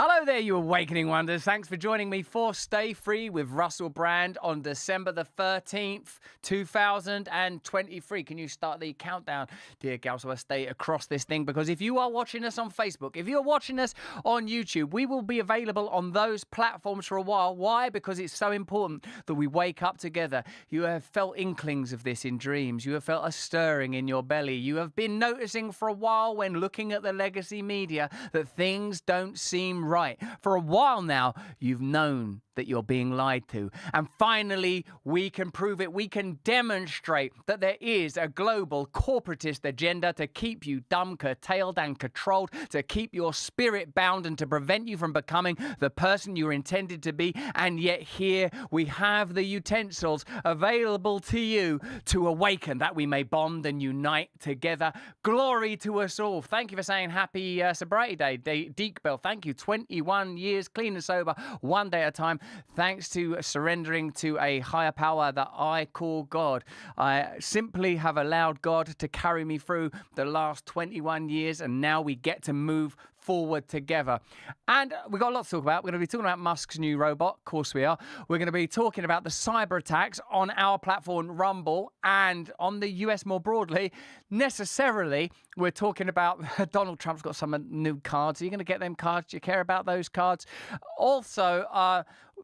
Hello there, you awakening wonders. Thanks for joining me for Stay Free with Russell Brand on December the 13th, 2023. Can you start the countdown, dear Galsworth State, across this thing? Because if you are watching us on Facebook, if you're watching us on YouTube, we will be available on those platforms for a while. Why? Because it's so important that we wake up together. You have felt inklings of this in dreams. You have felt a stirring in your belly. You have been noticing for a while when looking at the legacy media that things don't seem right. For a while now, you've known that you're being lied to. And finally, we can prove it. We can demonstrate that there is a global corporatist agenda to keep you dumb, curtailed, and controlled, to keep your spirit bound and to prevent you from becoming the person you're intended to be. And yet here we have the utensils available to you to awaken, that we may bond and unite together. Glory to us all. Thank you for saying happy sobriety day, Deke Bell. Thank you. 21 years clean and sober, one day at a time. Thanks to surrendering to a higher power that I call God. I simply have allowed God to carry me through the last 21 years, and now we get to move forward together. And we've got a lot to talk about. We're going to be talking about Musk's new robot. Of course we are. We're going to be talking about the cyber attacks on our platform Rumble and on the US more broadly. Necessarily, we're talking about Donald Trump's got some new cards. Are you going to get them cards? Do you care about those cards? Also,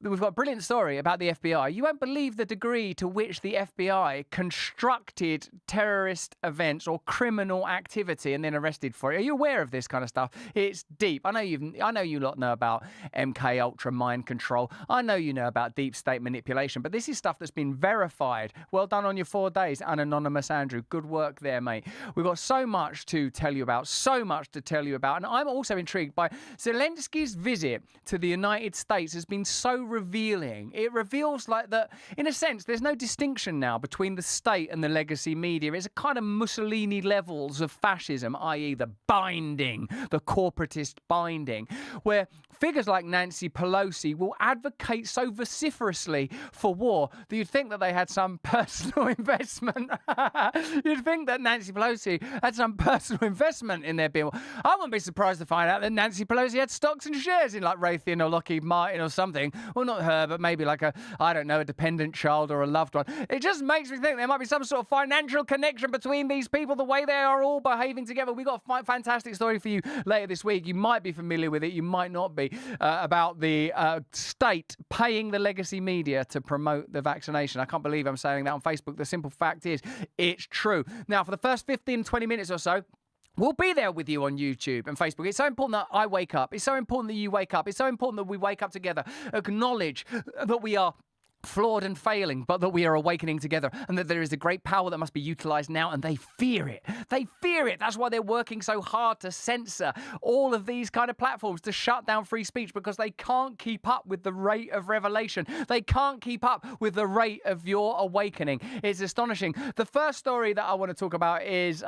we've got a brilliant story about the FBI. You won't believe the degree to which the FBI constructed terrorist events or criminal activity and then arrested for it. Are you aware of this kind of stuff? It's deep. I know you lot know about MK Ultra mind control. I know you know about deep state manipulation, but this is stuff that's been verified. Well done on your 4 days, Anonymous Andrew. Good work there, mate. We've got so much to tell you about, and I'm also intrigued by Zelensky's visit to the United States has been so revealing. It reveals like that, in a sense, there's no distinction now between the state and the legacy media. It's a kind of Mussolini levels of fascism, i.e. the binding, the corporatist binding, where figures like Nancy Pelosi will advocate so vociferously for war that you'd think that they had some personal investment. You'd think that Nancy Pelosi had some personal investment in their bill. I wouldn't be surprised to find out that Nancy Pelosi had stocks and shares in like Raytheon or Lockheed Martin or something. Well, not her, but maybe like a dependent child or a loved one. It just makes me think there might be some sort of financial connection between these people, the way they are all behaving together. We got a fantastic story for you later this week. You might be familiar with it, you might not be, about the state paying the legacy media to promote the vaccination. I can't believe I'm saying that on Facebook. The simple fact is, it's true. Now, for the first 15, 20 minutes or so, we'll be there with you on YouTube and Facebook. It's so important that I wake up. It's so important that you wake up. It's so important that we wake up together. Acknowledge that we are flawed and failing, but that we are awakening together, and that there is a great power that must be utilized now, and they fear it. They fear it. That's why they're working so hard to censor all of these kind of platforms, to shut down free speech, because they can't keep up with the rate of revelation. They can't keep up with the rate of your awakening. It's astonishing. The first story that I want to talk about is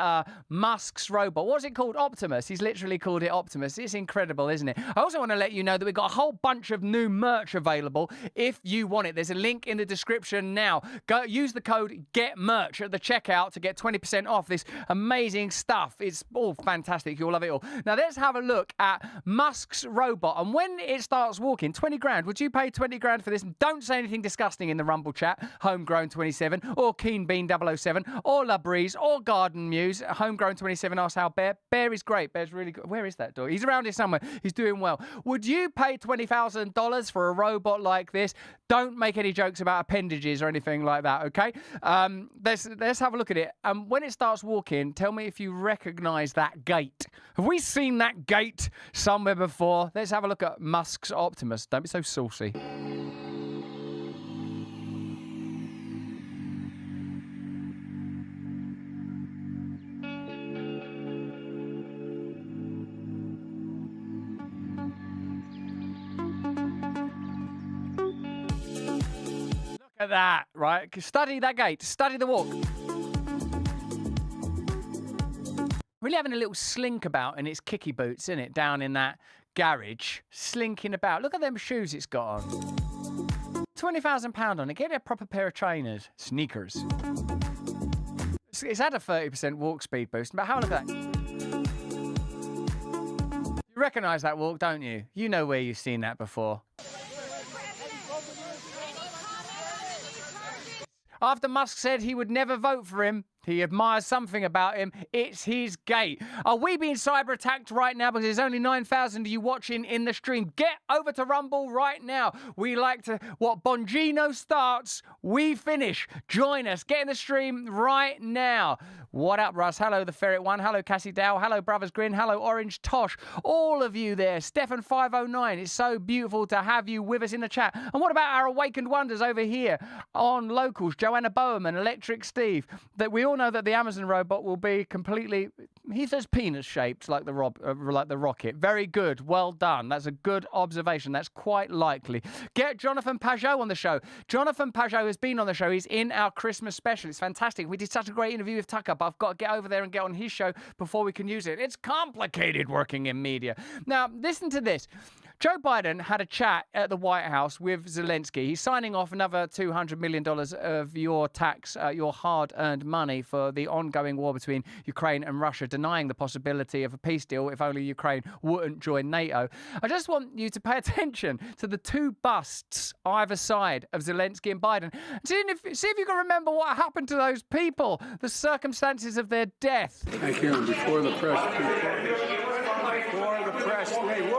Musk's robot. What's it called? Optimus. He's literally called it Optimus. It's incredible, isn't it? I also want to let you know that we've got a whole bunch of new merch available if you want it. There's a link in the description now. Go use the code GETMERCH at the checkout to get 20% off this amazing stuff. It's all fantastic. You'll love it all. Now let's have a look at Musk's robot, and when it starts walking, 20 grand. Would you pay 20 grand for this? Don't say anything disgusting in the Rumble chat. Homegrown 27 or Keen Bean 007 or La Breeze or Garden Muse. Homegrown 27 asks how Bear is great. Bear's really good. Where is that dog? He's around here somewhere. He's doing well. Would you pay $20,000 for a robot like this? Don't make any jokes about appendages or anything like that, okay? Let's have a look at it. When it starts walking, tell me if you recognise that gait. Have we seen that gait somewhere before? Let's have a look at Musk's Optimus. Don't be so saucy. At that, right? Study that gait. Study the walk. Really having a little slink about in its kicky boots, isn't it? Down in that garage, slinking about. Look at them shoes it's got on. £20,000 on it. Get a proper pair of trainers. Sneakers. It's had a 30% walk speed boost, but have a look at that. You recognize that walk, don't you? You know where you've seen that before. After Musk said he would never vote for him, he admires something about him. It's his gate. Are we being cyber attacked right now because there's only 9,000 of you watching in the stream? Get over to Rumble right now. We like to, what Bongino starts, we finish. Join us. Get in the stream right now. What up, Russ? Hello, the Ferret One. Hello, Cassie Dow. Hello, Brothers Grin. Hello, Orange Tosh. All of you there. Stefan509. It's so beautiful to have you with us in the chat. And what about our awakened wonders over here on Locals? Joanna Bowerman, Electric Steve. That we all know that the Amazon robot will be completely, he says penis shaped like the rocket. Very good. Well done. That's a good observation. That's quite likely. Get Jonathan Pajot on the show. Jonathan Pajot has been on the show. He's in our Christmas special. It's fantastic. We did such a great interview with Tucker, but I've got to get over there and get on his show before we can use it. It's complicated working in media. Now, listen to this. Joe Biden had a chat at the White House with Zelensky. He's signing off another $200 million of your tax, your hard-earned money for the ongoing war between Ukraine and Russia, denying the possibility of a peace deal if only Ukraine wouldn't join NATO. I just want you to pay attention to the two busts either side of Zelensky and Biden. See if you can remember what happened to those people, the circumstances of their death. Thank you. Before the press, hey,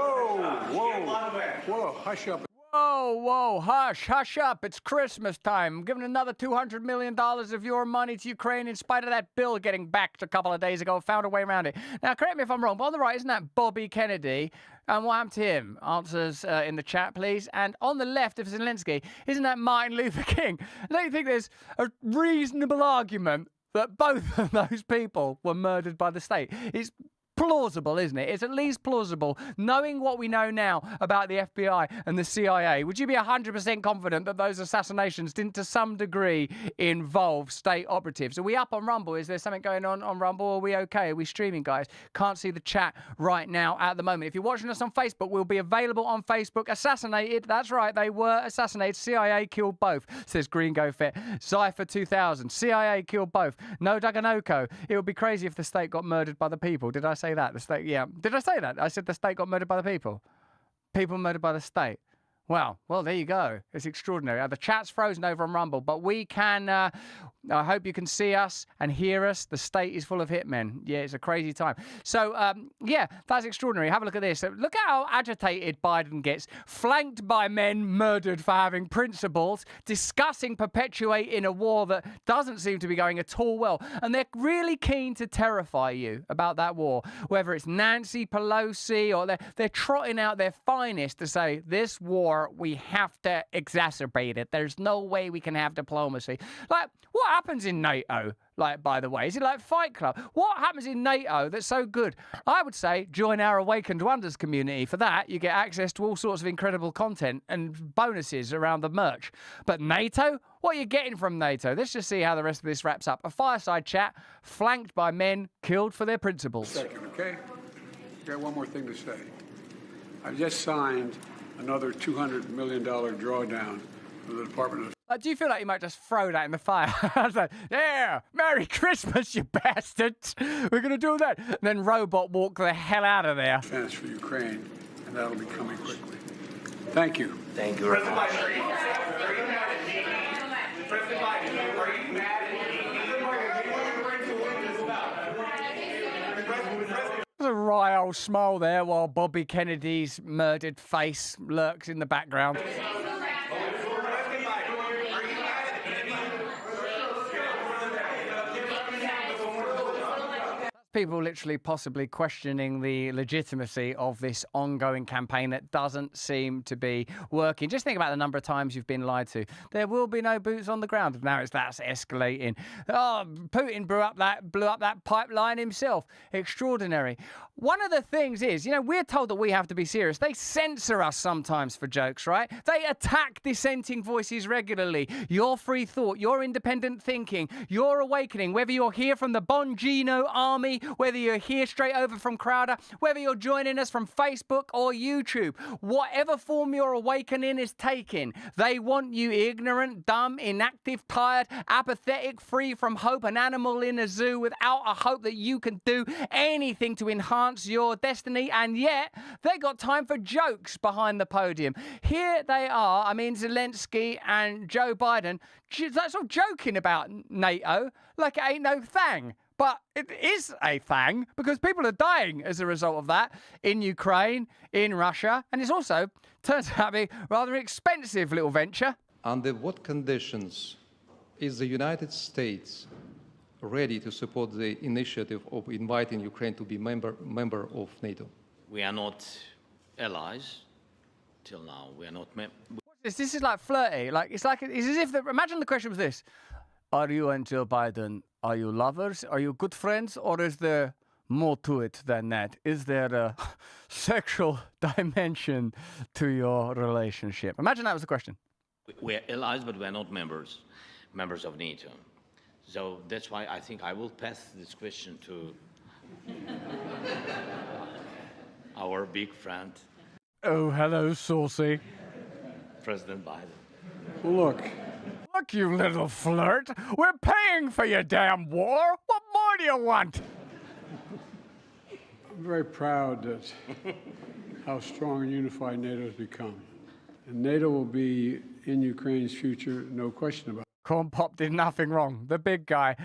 whoa, hush up. Whoa, hush up. It's Christmas time. I'm giving another $200 million of your money to Ukraine in spite of that bill getting backed a couple of days ago. Found a way around it. Now, correct me if I'm wrong, but on the right, isn't that Bobby Kennedy? And what happened to him? Answers in the chat, please. And on the left of Zelensky, isn't that Martin Luther King? Don't you think there's a reasonable argument that both of those people were murdered by the state? It's plausible, isn't it? It's at least plausible, knowing what we know now about the FBI and the CIA. Would you be 100% confident that those assassinations didn't, to some degree, involve state operatives? Are we up on Rumble? Is there something going on Rumble? Are we okay? Are we streaming, guys? Can't see the chat right now at the moment. If you're watching us on Facebook, we'll be available on Facebook. Assassinated, that's right, they were assassinated. CIA killed both, says Green Go Fit. Cypher 2000, CIA killed both. No Daganoko. It would be crazy if the state got murdered by the people. Did I say that? The state, yeah. Did I say that? I said the state got murdered by the people. People murdered by the state. Well, there you go. It's extraordinary. The chat's frozen over on Rumble, but we can, I hope you can see us and hear us. The state is full of hitmen. Yeah, it's a crazy time. So, yeah, that's extraordinary. Have a look at this. Look at how agitated Biden gets, flanked by men murdered for having principles, discussing perpetuating a war that doesn't seem to be going at all well. And they're really keen to terrify you about that war, whether it's Nancy Pelosi or they're trotting out their finest to say, this war, we have to exacerbate it. There's no way we can have diplomacy. Like, what happens in NATO? Like, by the way, is it like Fight Club? What happens in NATO that's so good? I would say join our Awakened Wonders community. For that, you get access to all sorts of incredible content and bonuses around the merch. But NATO? What are you getting from NATO? Let's just see how the rest of this wraps up. A fireside chat flanked by men killed for their principles. Second, okay? Got one more thing to say. I've just signed another $200 million drawdown for the Department of... Do you feel like you might just throw that in the fire? I was like, yeah, Merry Christmas, you bastards. We're going to do that. And then Robot walk the hell out of there. Defense for Ukraine, and that'll be coming quickly. Thank you. Thank you. President Biden, are you mad at me? President Biden, are you mad at me? There's a wry old smile there while Bobby Kennedy's murdered face lurks in the background. People literally possibly questioning the legitimacy of this ongoing campaign that doesn't seem to be working. Just think about the number of times you've been lied to. There will be no boots on the ground. Now that's escalating. Oh, Putin blew up that pipeline himself. Extraordinary. One of the things is, we're told that we have to be serious. They censor us sometimes for jokes, right? They attack dissenting voices regularly. Your free thought, your independent thinking, your awakening, whether you're here from the Bongino army me, whether you're here straight over from Crowder, whether you're joining us from Facebook or YouTube, whatever form your awakening is taking, they want you ignorant, dumb, inactive, tired, apathetic, free from hope, an animal in a zoo without a hope that you can do anything to enhance your destiny, and yet they got time for jokes behind the podium. Here they are, I mean, Zelensky and Joe Biden, that's all joking about NATO like it ain't no thing. But it is a thing because people are dying as a result of that in Ukraine, in Russia, and it's also turns out to be a rather expensive little venture. Under what conditions is the United States ready to support the initiative of inviting Ukraine to be member of NATO? We are not allies till now. We are not This is like flirty. It's as if imagine the question was this: are you and Joe Biden, are you lovers? Are you good friends? Or is there more to it than that? Is there a sexual dimension to your relationship? Imagine that was the question. We're allies, but we're not members of NATO. So that's why I think I will pass this question to our big friend, Oh, hello, saucy. President Biden. Look, Look, you little flirt. We're paying for your damn war. What more do you want? I'm very proud that how strong and unified NATO has become. And NATO will be in Ukraine's future, no question about it. Corn Pop did nothing wrong. The big guy.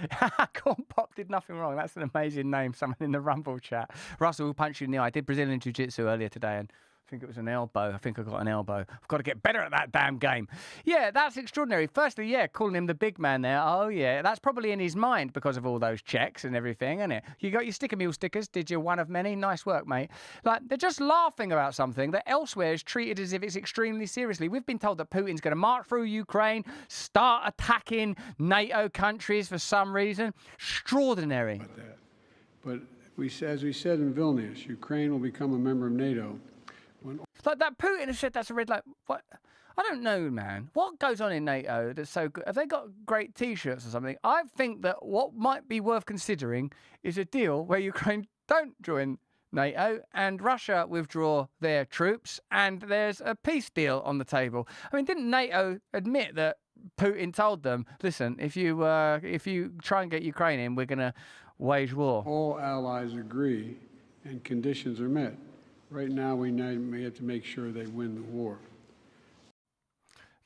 Corn Pop did nothing wrong. That's an amazing name. Someone in the Rumble chat. Russell will punch you in the eye. I did Brazilian Jiu-Jitsu earlier today, and I think it was an elbow. I think I got an elbow. I've got to get better at that damn game. Yeah, that's extraordinary. Firstly, yeah, calling him the big man there. Oh, yeah, that's probably in his mind because of all those checks and everything, isn't it? You got your sticker mule stickers, did you? One of many. Nice work, mate. Like, they're just laughing about something that elsewhere is treated as if it's extremely seriously. We've been told that Putin's going to march through Ukraine, start attacking NATO countries for some reason. Extraordinary. But as we said in Vilnius, Ukraine will become a member of NATO. Like that Putin has said that's a red light. What? I don't know, man. What goes on in NATO that's so good? Have they got great T-shirts or something? I think that what might be worth considering is a deal where Ukraine don't join NATO and Russia withdraw their troops and there's a peace deal on the table. I mean, didn't NATO admit that Putin told them, listen, if you try and get Ukraine in, we're going to wage war? All allies agree and conditions are met. Right now, we have to make sure they win the war.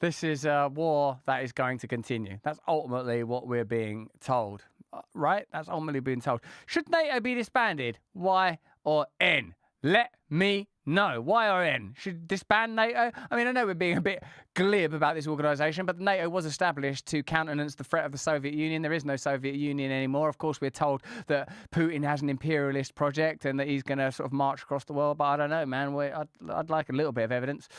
This is a war that is going to continue. That's ultimately what we're being told, right? That's ultimately being told. Should NATO be disbanded? Y or N? Let me know. Y or N? Should disband NATO? I mean, I know we're being a bit glib about this organisation, but NATO was established to countenance the threat of the Soviet Union. There is no Soviet Union anymore. Of course, we're told that Putin has an imperialist project and that he's going to sort of march across the world, but I don't know, man. I'd like a little bit of evidence.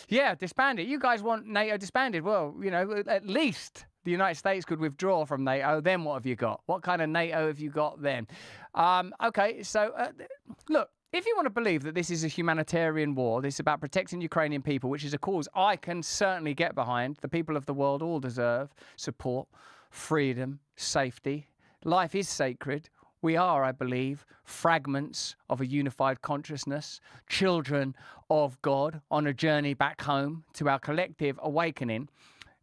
Yeah, disband it. You guys want NATO disbanded? Well, you know, at least the United States could withdraw from NATO. Then what have you got? What kind of NATO have you got then? Okay, so look. If you want to believe that this is a humanitarian war, this is about protecting Ukrainian people, which is a cause I can certainly get behind. The people of the world all deserve support, freedom, safety. Life is sacred. We are, I believe, fragments of a unified consciousness, children of God on a journey back home to our collective awakening.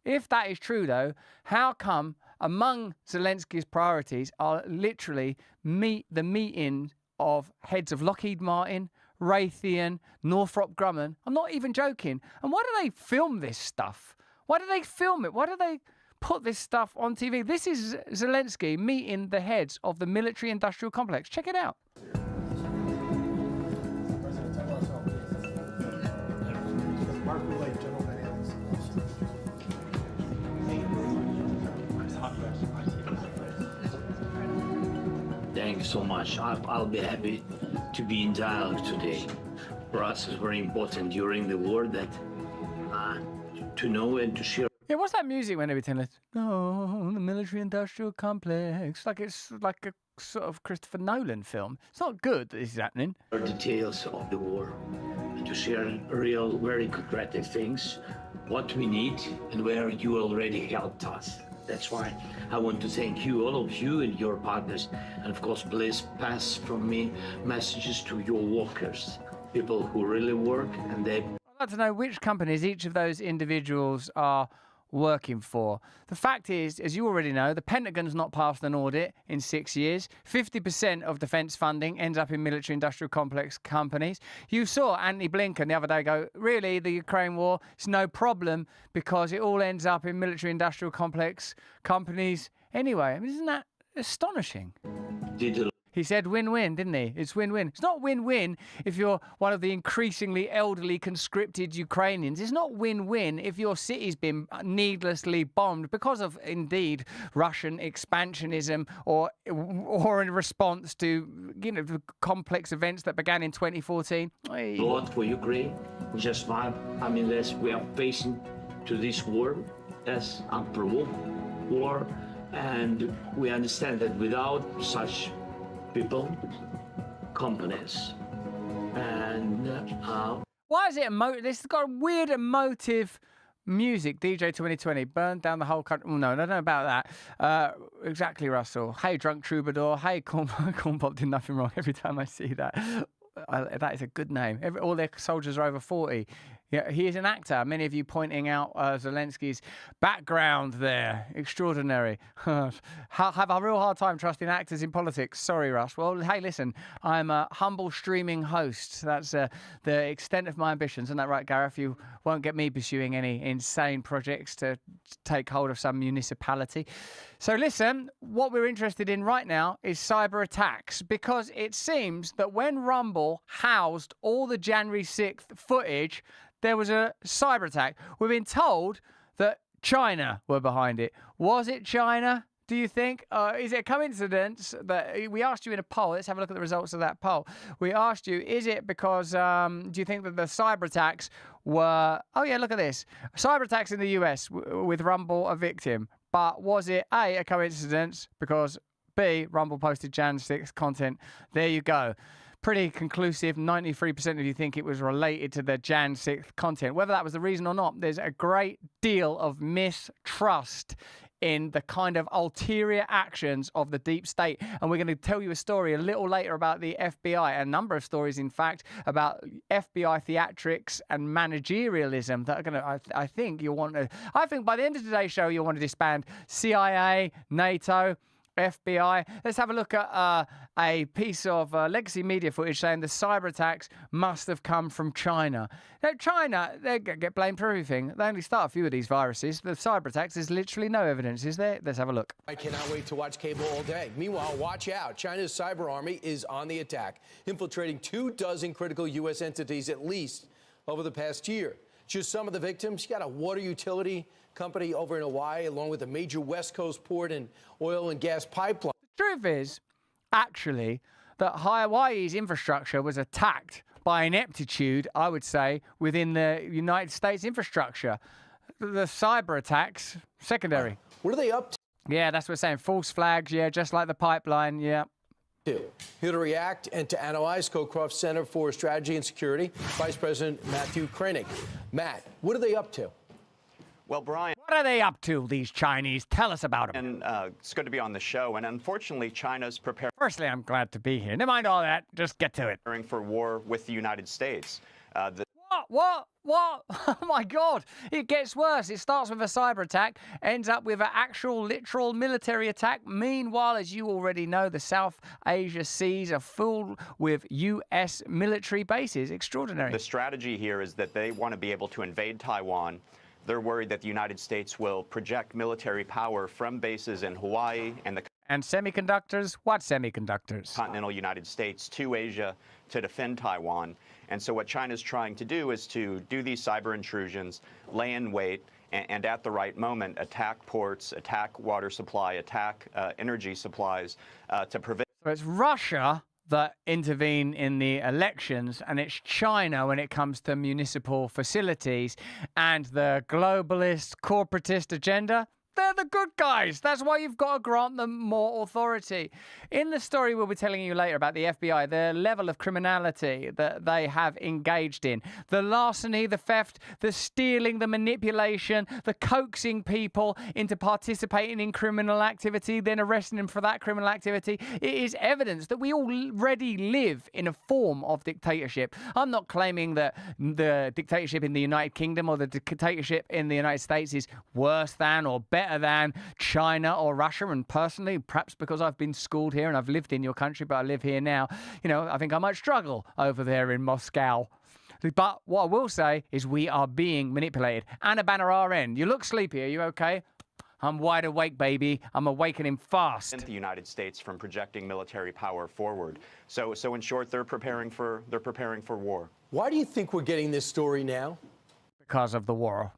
If that is true, though, how come among Zelensky's priorities are literally the meeting of heads of Lockheed Martin, Raytheon, Northrop Grumman? I'm not even joking. And why do they film this stuff? Why do they film it? Why do they put this stuff on TV? This is Zelensky meeting the heads of the military-industrial complex. Check it out. Thank you so much. I'll be happy to be in dialogue today. For us, it's very important during the war that to know and to share. Yeah, what's that music when they be telling us, oh, the military-industrial complex? Like it's like a sort of Christopher Nolan film. It's not good that this is happening. Details of the war and to share real, very concrete things, what we need and where you already helped us. That's why I want to thank you, all of you and your partners. And of course, please pass from me messages to your workers, people who really work and they... I'd like to know which companies each of those individuals are working for. The fact is, as you already know, the Pentagon's not passed an audit in 6 years. 50% of defence funding ends up in military-industrial complex companies. You saw Anthony Blinken the other day go, really, the Ukraine war, it's no problem because it all ends up in military-industrial complex companies anyway. I mean, isn't that astonishing? He said win-win, didn't he? It's win-win. It's not win-win if you're one of the increasingly elderly conscripted Ukrainians. It's not win-win if your city's been needlessly bombed because of, indeed, Russian expansionism or in response to, you know, the complex events that began in 2014. A lot for Ukraine. Just fine. I mean, we are facing to this war as unprovoked war, and we understand that without such people, companies, and why is it this has got a weird emotive music? DJ 2020 burned down the whole country. Well, no, I don't know about that. Exactly, Russell. Hey, drunk troubadour. Hey, Corn Pop did nothing wrong. Every time I see that, that is a good name. All their soldiers are over 40. Yeah, he is an actor. Many of you pointing out Zelensky's background there. Extraordinary. Have a real hard time trusting actors in politics. Sorry, Russ. Well, hey, listen, I'm a humble streaming host. That's the extent of my ambitions. Isn't that right, Gareth? You won't get me pursuing any insane projects to take hold of some municipality. So listen, what we're interested in right now is cyber attacks, because it seems that when Rumble housed all the January 6th footage, there was a cyber attack. We've been told that China were behind it. Was it China, do you think? Is it a coincidence that we asked you in a poll? Let's have a look at the results of that poll. We asked you, is it because, do you think that the cyber attacks were... Oh, yeah, look at this. Cyber attacks in the US with Rumble a victim. But was it A, coincidence because B, Rumble posted Jan 6 content? There you go. Pretty conclusive. 93% of you think it was related to the Jan 6th content. Whether that was the reason or not, there's a great deal of mistrust in the kind of ulterior actions of the deep state. And we're going to tell you a story a little later about the FBI, a number of stories, in fact, about FBI theatrics and managerialism that are going to, I think you'll want to, I think by the end of today's show, you'll want to disband CIA, NATO, FBI. Let's have a look at a piece of legacy media footage saying the cyber attacks must have come from China. Now, China, they get blamed for everything. They only start a few of these viruses. The cyber attacks, there's literally no evidence, is there? Let's have a look. I cannot wait to watch cable all day. Meanwhile, watch out. China's cyber army is on the attack, infiltrating 24 critical U.S. entities at least over the past year. Just some of the victims. You got a water utility company over in Hawaii, along with a major West Coast port and oil and gas pipeline. The truth is, actually, that Hawaii's infrastructure was attacked by ineptitude, I would say, within the United States infrastructure. The cyber attacks, secondary. What are they up to? Yeah, that's what we're saying. False flags, yeah, just like the pipeline, yeah. Here to react and to analyze, Scowcroft Center for Strategy and Security, Vice President Matthew Koenig. Matt, what are they up to? Well, Brian, what are they up to, these Chinese? Tell us about them. and it's good to be on the show. And unfortunately, China's preparing Firstly, I'm glad to be here. Never mind all that. Just get to it. for war with the United States. What? Oh, my God. It gets worse. It starts with a cyber attack, ends up with an actual, literal military attack. Meanwhile, as you already know, the South Asia seas are full with U.S. military bases. Extraordinary. The strategy here is that they want to be able to invade Taiwan. They're worried that the United States will project military power from bases in Hawaii and semiconductors? What semiconductors? Continental United States to Asia to defend Taiwan. And so what China's trying to do is to do these cyber intrusions, lay in wait, and at the right moment attack ports, attack water supply, attack energy supplies to prevent. So it's Russia that intervene in the elections, and it's China when it comes to municipal facilities, and the globalist, corporatist agenda, They're the good guys. That's why you've got to grant them more authority. In the story we'll be telling you later about the FBI, the level of criminality that they have engaged in, the larceny, the theft, the stealing, the manipulation, the coaxing people into participating in criminal activity, then arresting them for that criminal activity, it is evidence that we already live in a form of dictatorship. I'm not claiming that the dictatorship in the United Kingdom or the dictatorship in the United States is worse than or better than China or Russia, and personally, perhaps because I've been schooled here and I've lived in your country, but I live here now, I think I might struggle over there in Moscow. But what I will say is we are being manipulated. Anna Banner RN, you look sleepy. Are you okay? I'm wide awake, baby. I'm awakening fast. The United States from projecting military power forward. So in short, they're preparing for war. Why do you think we're getting this story now? Because of the war.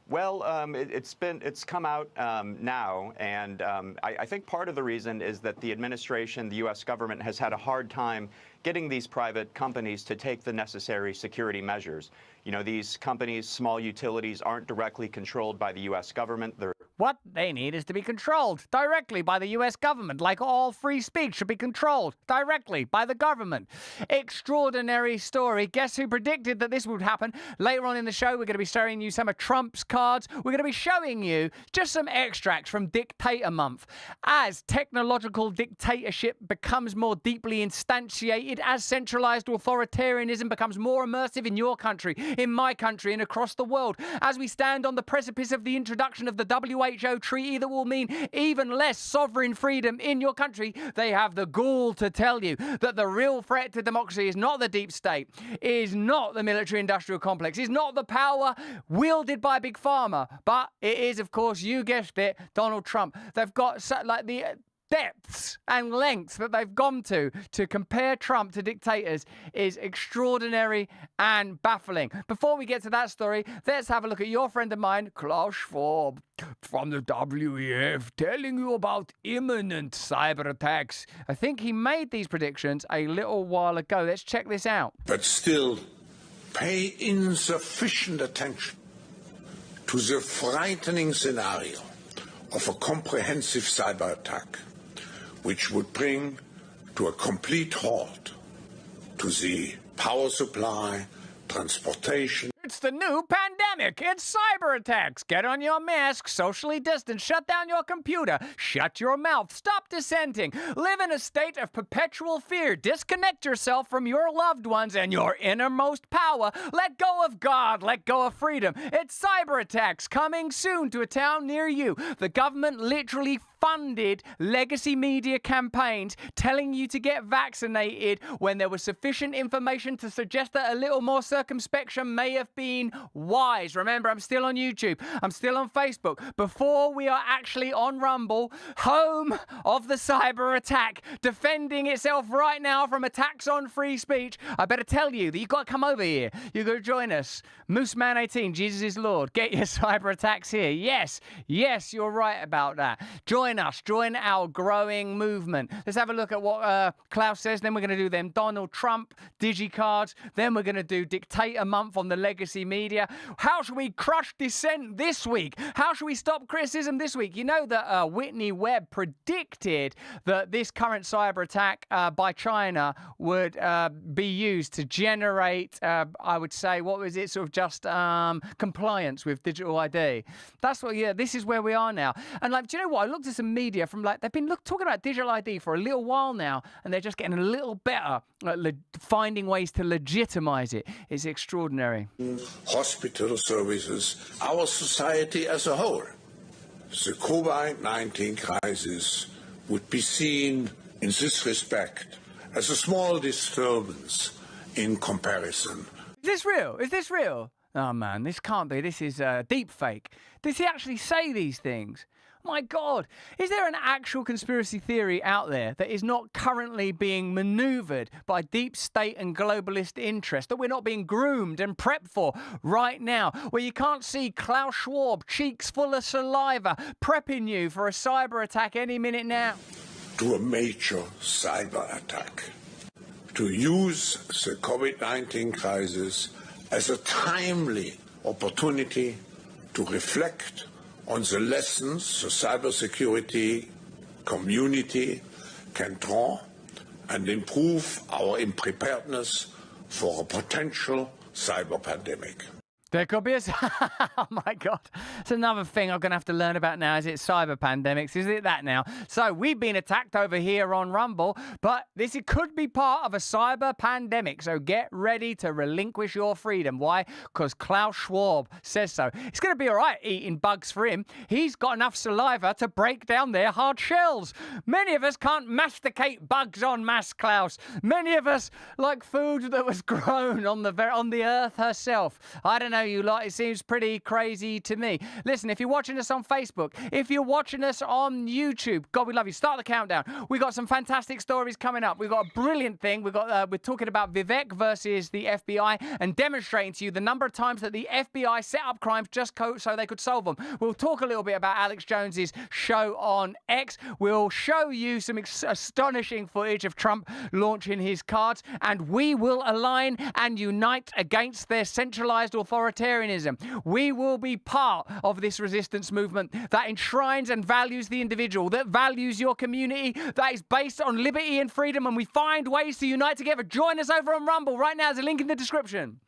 Well, it's come out now, and I think part of the reason is that the administration, the U.S. government, has had a hard time getting these private companies to take the necessary security measures. These companies, small utilities, aren't directly controlled by the U.S. government. What they need is to be controlled directly by the U.S. government, like all free speech should be controlled directly by the government. Extraordinary story. Guess who predicted that this would happen? Later on in the show, we're going to be showing you some of Trump's cards. We're going to be showing you just some extracts from Dictator Month. As technological dictatorship becomes more deeply instantiated, as centralized authoritarianism becomes more immersive in your country, in my country, and across the world, as we stand on the precipice of the introduction of the WHO treaty that will mean even less sovereign freedom in your country, they have the gall to tell you that the real threat to democracy is not the deep state, is not the military-industrial complex, is not the power wielded by Big Pharma, but it is, of course, you guessed it, Donald Trump. They've got the depths and lengths that they've gone to compare Trump to dictators is extraordinary and baffling. Before we get to that story, let's have a look at your friend of mine, Klaus Schwab, from the WEF, telling you about imminent cyber attacks. I think he made these predictions a little while ago. Let's check this out. But still, pay insufficient attention to the frightening scenario of a comprehensive cyber attack, which would bring to a complete halt to the power supply, transportation. It's the new pandemic. It's cyber attacks. Get on your mask, socially distance, shut down your computer, shut your mouth, stop dissenting, live in a state of perpetual fear, disconnect yourself from your loved ones and your innermost power. Let go of God, let go of freedom. It's cyber attacks coming soon to a town near you. The government literally funded legacy media campaigns telling you to get vaccinated when there was sufficient information to suggest that a little more circumspection may have been wise. Remember, I'm still on YouTube. I'm still on Facebook. Before we are actually on Rumble, home of the cyber attack, defending itself right now from attacks on free speech, I better tell you that you've got to come over here. You've got to join us. Mooseman 18, Jesus is Lord. Get your cyber attacks here. Yes, you're right about that. Join us. Join our growing movement. Let's have a look at what Klaus says. Then we're going to do them Donald Trump digicards. Then we're going to do Dictator Month on the legacy media. How should we crush dissent this week? How should we stop criticism this week? You know that Whitney Webb predicted that this current cyber attack by China would be used to generate, I would say, what was it, sort of just compliance with digital ID. That's what, this is where we are now. And do you know what? I looked at some media from they've been talking about digital ID for a little while now, and they're just getting a little better at finding ways to legitimize it. It's extraordinary. Hospital services, our society as a whole. The COVID-19 crisis would be seen in this respect as a small disturbance in comparison. Is this real? Is this real? Oh man, this can't be. This is deep fake. Does he actually say these things? My God, is there an actual conspiracy theory out there that is not currently being maneuvered by deep state and globalist interests, that we're not being groomed and prepped for right now, where you can't see Klaus Schwab, cheeks full of saliva, prepping you for a cyber attack any minute now? To a major cyber attack. To use the COVID-19 crisis as a timely opportunity to reflect on the lessons the cybersecurity community can draw and improve our preparedness for a potential cyber pandemic. There could be a... Oh, my God. It's another thing I'm going to have to learn about now. Is it cyber pandemics? Is it that now? So we've been attacked over here on Rumble, but it could be part of a cyber pandemic. So get ready to relinquish your freedom. Why? Because Klaus Schwab says so. It's going to be all right eating bugs for him. He's got enough saliva to break down their hard shells. Many of us can't masticate bugs en masse, Klaus. Many of us like food that was grown on the earth herself. I don't know, you lot, it seems pretty crazy to me. Listen, if you're watching us on Facebook, if you're watching us on YouTube, God, we love you. Start the countdown. We got some fantastic stories coming up. We've got a brilliant thing. We're talking about Vivek versus the FBI and demonstrating to you the number of times that the FBI set up crimes just so they could solve them. We'll talk a little bit about Alex Jones's show on X. We'll show you some astonishing footage of Trump launching his cards, and we will align and unite against their centralized authoritarianism. We will be part of this resistance movement that enshrines and values the individual, that values your community, that is based on liberty and freedom, and we find ways to unite together. Join us over on Rumble. Right now, there's a link in the description.